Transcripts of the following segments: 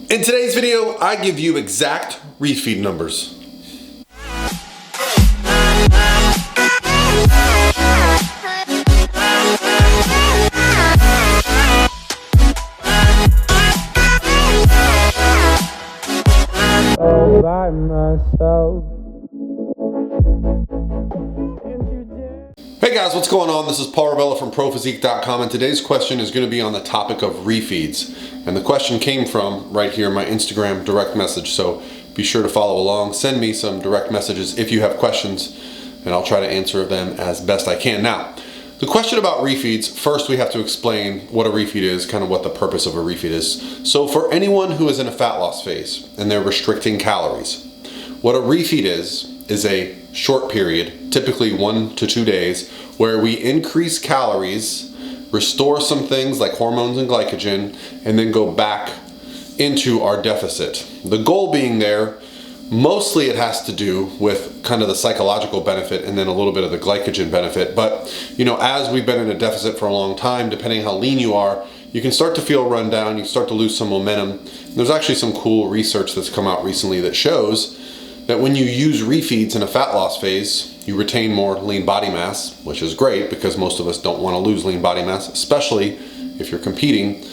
In today's video, I give you exact refeed numbers. All by myself. Hey guys, what's going on? This is Paul Rebella from ProPhysique.com, and today's question is going to be on the topic of refeeds. And the question came from right here in my Instagram direct message, so be sure to follow along. Send me some direct messages if you have questions, and I'll try to answer them as best I can. Now, the question about refeeds, first we have to explain what a refeed is, kind of what the purpose of a refeed is. So for anyone who is in a fat loss phase and they're restricting calories, what a refeed is a short period, typically 1 to 2 days, where we increase calories, restore some things like hormones and glycogen, and then go back into our deficit. The goal being there, mostly it has to do with kind of the psychological benefit and then a little bit of the glycogen benefit. But as we've been in a deficit for a long time, depending how lean you are, you can start to feel run down, you start to lose some momentum. There's actually some cool research that's come out recently that shows that when you use refeeds in a fat loss phase, you retain more lean body mass, which is great because most of us don't want to lose lean body mass, especially if you're competing.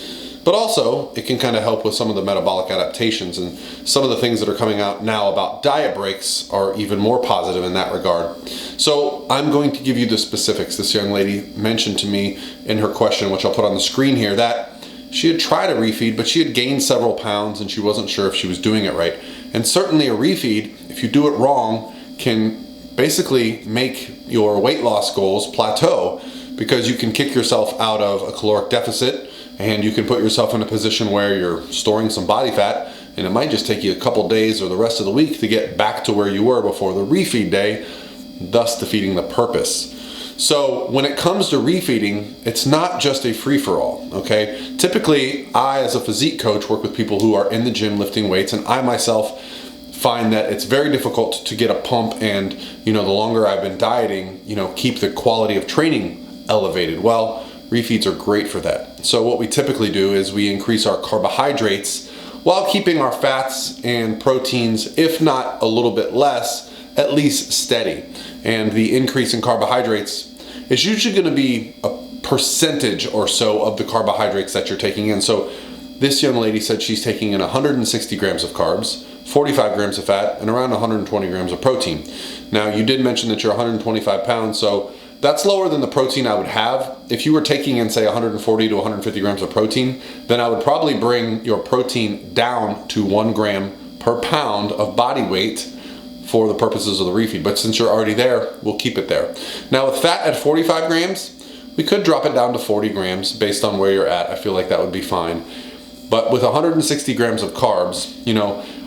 But also, it can kind of help with some of the metabolic adaptations, and some of the things that are coming out now about diet breaks are even more positive in that regard. So I'm going to give you the specifics. This young lady mentioned to me in her question, which I'll put on the screen here, that she had tried a refeed, but she had gained several pounds and she wasn't sure if she was doing it right. And certainly a refeed, if you do it wrong, can basically make your weight loss goals plateau, because you can kick yourself out of a caloric deficit and you can put yourself in a position where you're storing some body fat, and it might just take you a couple days or the rest of the week to get back to where you were before the refeed day, thus defeating the purpose. So when it comes to refeeding, it's not just a free-for-all, okay? Typically, I as a physique coach work with people who are in the gym lifting weights, and I myself find that it's very difficult to get a pump, and the longer I've been dieting, keep the quality of training elevated. Well, refeeds are great for that. So what we typically do is we increase our carbohydrates while keeping our fats and proteins, if not a little bit less, at least steady. And the increase in carbohydrates is usually going to be a percentage or so of the carbohydrates that you're taking in. So this young lady said she's taking in 160 grams of carbs, 45 grams of fat, and around 120 grams of protein. Now, you did mention that you're 125 pounds, so that's lower than the protein I would have. If you were taking in, say, 140 to 150 grams of protein, then I would probably bring your protein down to 1 gram per pound of body weight for the purposes of the refeed. But since you're already there, we'll keep it there. Now with fat at 45 grams, we could drop it down to 40 grams based on where you're at. I feel like that would be fine. But with 160 grams of carbs,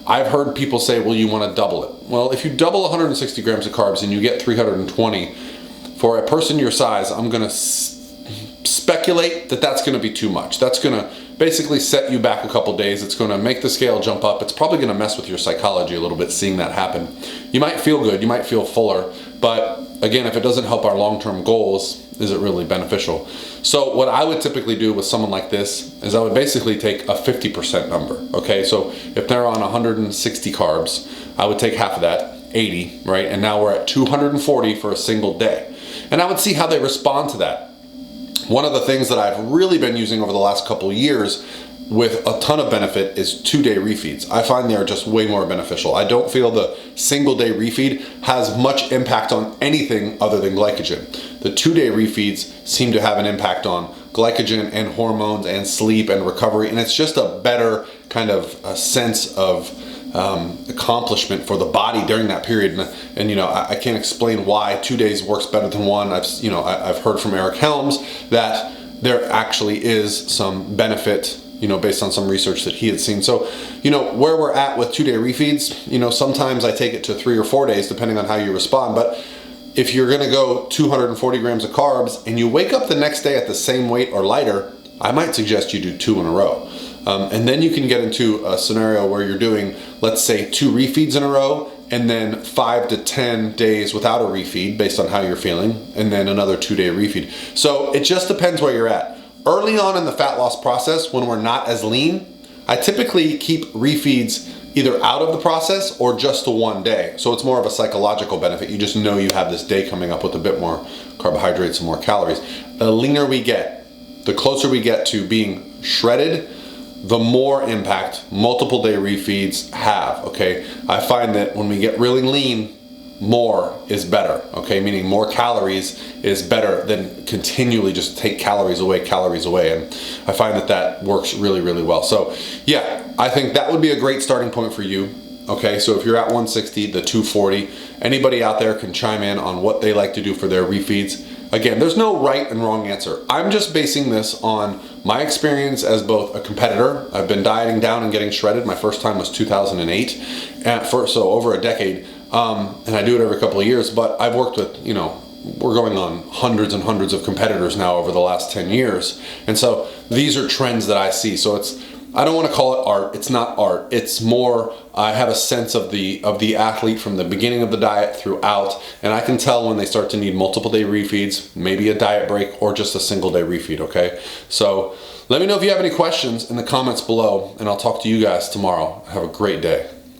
I've heard people say, well, you want to double it. Well, if you double 160 grams of carbs and you get 320, for a person your size, I'm going to speculate that that's going to be too much. That's going to basically set you back a couple days. It's going to make the scale jump up. It's probably going to mess with your psychology a little bit seeing that happen. You might feel good, you might feel fuller, but again, if it doesn't help our long-term goals, is it really beneficial? So what I would typically do with someone like this is I would basically take a 50% number, okay? So if they're on 160 carbs, I would take half of that, 80, right? And now we're at 240 for a single day. And I would see how they respond to that. One of the things that I've really been using over the last couple of years with a ton of benefit is 2-day refeeds. I find they are just way more beneficial. I don't feel the single-day refeed has much impact on anything other than glycogen. The 2-day refeeds seem to have an impact on glycogen and hormones and sleep and recovery, and it's just a better kind of a sense of accomplishment for the body during that period. And I can't explain why 2 days works better than one. I've heard from Eric Helms that there actually is some benefit, based on some research that he had seen. So, where we're at with 2-day refeeds, sometimes I take it to 3 or 4 days depending on how you respond. But if you're going to go 240 grams of carbs and you wake up the next day at the same weight or lighter, I might suggest you do 2 in a row. And then you can get into a scenario where you're doing, let's say, 2 refeeds in a row, and then 5 to 10 days without a refeed based on how you're feeling, and then another 2-day refeed. So it just depends where you're at. Early on in the fat loss process, when we're not as lean, I typically keep refeeds either out of the process or just to one day. So it's more of a psychological benefit. You just know you have this day coming up with a bit more carbohydrates and more calories. The leaner we get, the closer we get to being shredded, the more impact multiple day refeeds have, okay? I find that when we get really lean, more is better, okay? Meaning more calories is better than continually just take calories away. And I find that that works really, really well. So yeah, I think that would be a great starting point for you, okay? So if you're at 160, the 240, anybody out there can chime in on what they like to do for their refeeds. Again, there's no right and wrong answer. I'm just basing this on my experience as both a competitor. I've been dieting down and getting shredded. My first time was 2008, so over a decade. And I do it every couple of years, but I've worked with, we're going on hundreds and hundreds of competitors now over the last 10 years. And so these are trends that I see. So I don't want to call it art. It's not art. It's more, I have a sense of the athlete from the beginning of the diet throughout, and I can tell when they start to need multiple day refeeds, maybe a diet break, or just a single day refeed, okay? So let me know if you have any questions in the comments below, and I'll talk to you guys tomorrow. Have a great day.